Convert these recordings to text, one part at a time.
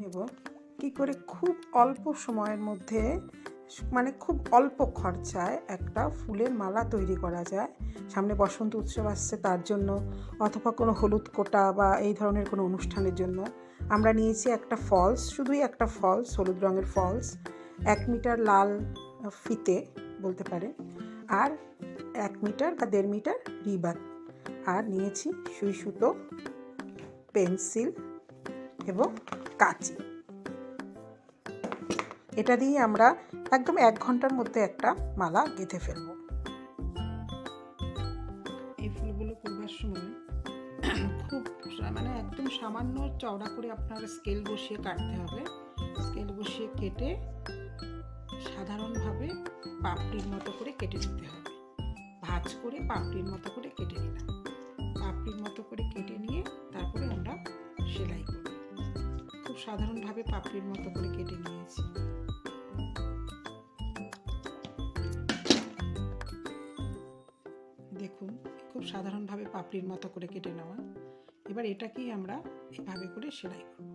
এবং কী করে খুব অল্প সময়ের মধ্যে মানে খুব অল্প খরচায় একটা ফুলের মালা তৈরি করা যায়। সামনে বসন্ত উৎসব আসছে তার জন্য, অথবা কোনো হলুদ কোটা বা এই ধরনের কোনো অনুষ্ঠানের জন্য আমরা নিয়েছি একটা ফলস, শুধুই একটা ফলস, হলুদ রঙের ফলস, 1 মিটার লাল ফিতে বলতে পারে, আর 1 মিটার বা 1.5 মিটার রিবান, আর নিয়েছি সুই সুতো, পেন্সিল এবং কাঁচি। এটা দিয়ে আমরা একদম 1 ঘন্টার মধ্যে একটা মালা গেঁথে ফেলব। এই ফুলগুলো করবার সময় খুব মানে একদম সামান্য চওড়া করে আপনার স্কেল বসিয়ে কাটতে হবে। স্কেল বসিয়ে কেটে সাধারণভাবে পাপড়ির মতো করে কেটে নিতে হবে। ভাঁজ করে পাপড়ির মতো করে কেটে নিলাম। পাপড়ির মতো করে কেটে নিয়ে তারপরে আমরা সেলাই করব। খুব সাধারণভাবে পাপড়ির মতো করে কেটে নিয়েছি। দেখুন, খুব সাধারণভাবে পাপড়ির মতো করে কেটে নেওয়া। এবার এটাকেই আমরা এভাবে করে সেলাই করব।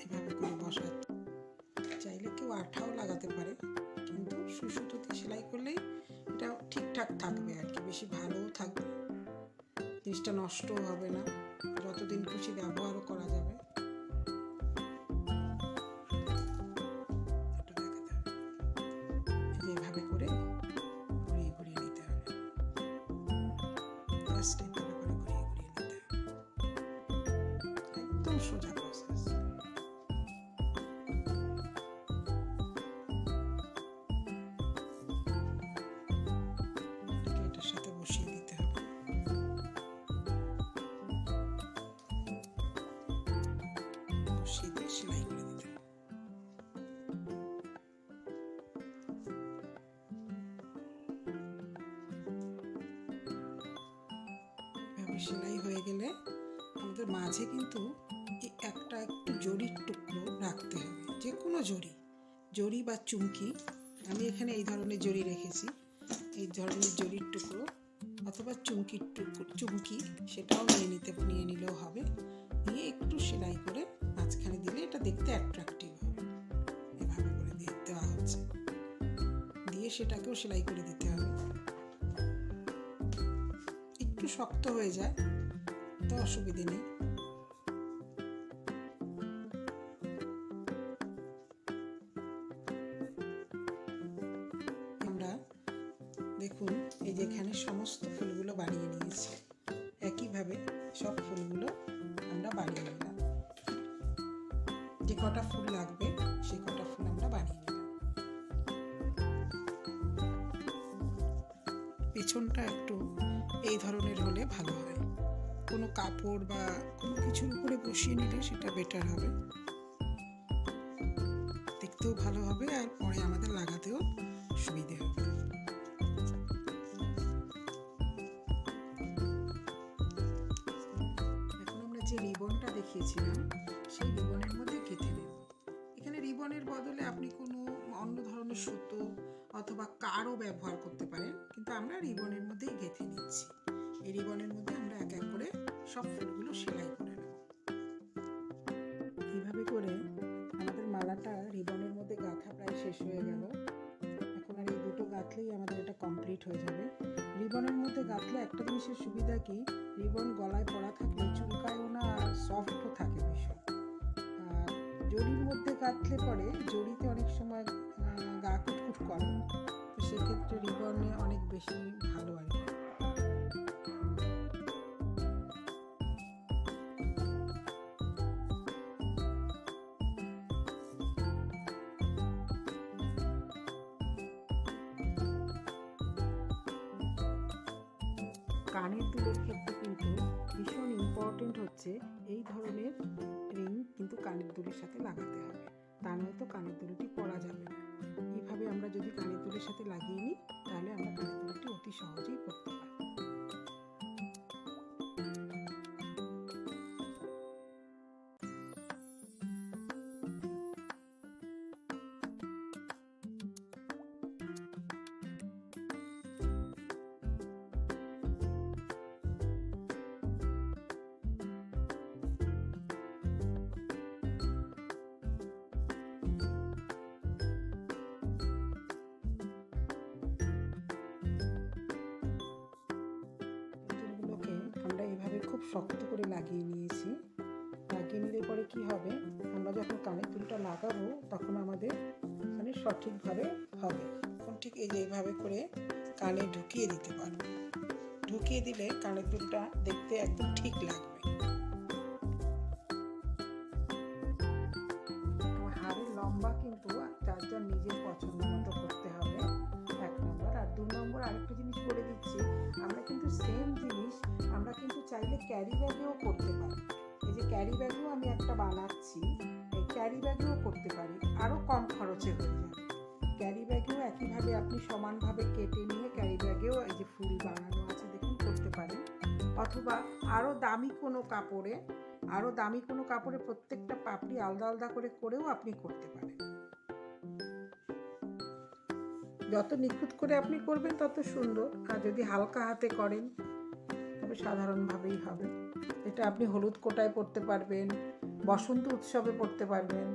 এভাবে করে বসাতে চাইলে কেউ আঠাও লাগাতে পারে, কিন্তু সুই সুতোতে সেলাই করলেই এটা ঠিকঠাক থাকবে আর কি, বেশি ভালোও থাকবে, জিনিসটা নষ্টও হবে না, যতদিন খুশি ব্যবহারও করা যাবে। এভাবে করে ঘুরিয়ে ঘুরিয়ে নিতে হবে, জাস্ট এভাবে করে ঘুরিয়ে ঘুরিয়ে নিতে হবে, একদম সোজা প্রসেস। এটার সাথে বসিয়ে দিতে হবে। বসিয়ে দিয়ে সেলাই করে দিতে হবে। সেলাই হয়ে গেলে আমাদের মাঝে কিন্তু একটা একটু জরির টুকরো রাখতে হবে, যে কোনো জরি বা চুমকি। আমি এখানে এই ধরনের জরি রেখেছি, এই ধরনের জরির টুকরো অথবা চুমকি সেটাও নিয়ে নিলেও হবে। নিয়ে একটু সেলাই করে মাঝখানে দিলে এটা দেখতে অ্যাট্রাকটিভ হবে। এভাবে করে দেওয়া হচ্ছে, দিয়ে সেটাকেও সেলাই করে দিতে হবে। একটু শক্ত হয়ে যায় তো অসুবিধে নেই। আমরা দেখুন, এই যে এখানে সমস্ত ফুলগুলো বানিয়ে নিয়েছি, একইভাবে সব ফুলগুলো আমরা বানিয়ে নিলাম। যে কটা ফুল লাগবে সে কটা ফুল আমরা বানিয়ে নিলাম। পেছনটা একটু এই ধরনের হলে ভালো হয়, কোনো কাপড় বা কোনো কিছুর উপরে বসিয়ে নিলে সেটা বেটার হবে, দেখতেও ভালো হবে আর পরে আমাদের লাগাতেও সুবিধে হবে। এখন আমরা যে রিবনটা দেখিয়েছিলাম সেই রিবনের মধ্যে গেঁথে নেব। এখানে রিবনের বদলে আপনি কোনো অন্য ধরনের সুতো অথবা কারও ব্যবহার করতে পারেন, কিন্তু আমরা রিবনের মধ্যেই গেঁথে নিচ্ছি। এই রিবনের মধ্যে আমরা এক এক করে সব ফুলগুলো সেলাই করে নেব। এইভাবে করে আমাদের মালাটা রিবনের মধ্যে গাঁথা প্রায় শেষ হয়ে গেল। এখন আর এই দুটো গাঁথলেই আমাদের এটা কমপ্লিট হয়ে যাবে। রিবনের মধ্যে গাঁথলে একটা জিনিসের সুবিধা কি, রিবন গলায় পড়া থাকলে চুলকায়ও না আর সফটও থাকে ভীষণ। আর জরির মধ্যে গাঁথলে পরে জরিতে অনেক সময় গা কুটকুট করে, তো সেক্ষেত্রে রিবনে অনেক বেশি ভালো আর কি। কানের দুলের ক্ষেত্রে কিন্তু ভীষণ ইম্পর্টেন্ট হচ্ছে এই ধরনের রিং কিন্তু কানের দুলের সাথে লাগাতে হবে, তা নয়তো কানের দুলটি পরা যাবে না। এইভাবে আমরা যদি কানের দুলের সাথে লাগিয়ে নিই তাহলে আমরা কানের দুলটি অতি সহজেই পরতে পারব। শক্ত করে লাগিয়ে নিয়েছি। লাগিয়ে নিলে পরে কি হবে, আমরা যখন কানের দুলটা লাগাবো তখন আমাদের মানে সঠিকভাবে হবে। এখন ঠিক এই যে এইভাবে করে কানে ঢুকিয়ে দিতে পারবো। ঢুকিয়ে দিলে কানের দুলটা দেখতে একদম ঠিক লাগবে। হাড়ের লম্বা কিন্তু যার যার নিজের পছন্দ মতো করতে হবে, 1 নম্বর। আর 2 নম্বর আরেকটা জিনিস বলে দিচ্ছি, আমরা কিন্তু সেম জিনিস আমরা কিন্তু চাইলে ক্যারি ব্যাগেও করতে পারি। এই যে ক্যারি ব্যাগেও আমি একটা বানাচ্ছি, এই ক্যারি ব্যাগেও করতে পারি, আরও কম খরচে হয়ে যাবে। ক্যারি ব্যাগেও একইভাবে আপনি সমানভাবে কেটে নিয়ে ক্যারি ব্যাগেও এই যে ফুল বানানো আছে দেখুন করতে পারেন। অথবা আরও দামি কোনো কাপড়ে প্রত্যেকটা পাপড়ি আলাদা আলাদা করে করেও আপনি করতে পারেন। যত নিখুঁত করে আপনি করবেন তত সুন্দর। আর যদি হালকা হাতে করেন তবে সাধারণভাবেই হবে। এটা আপনি হলুদ কোটায় পরতে পারবেন, বসন্ত উৎসবে পরতে পারবেন,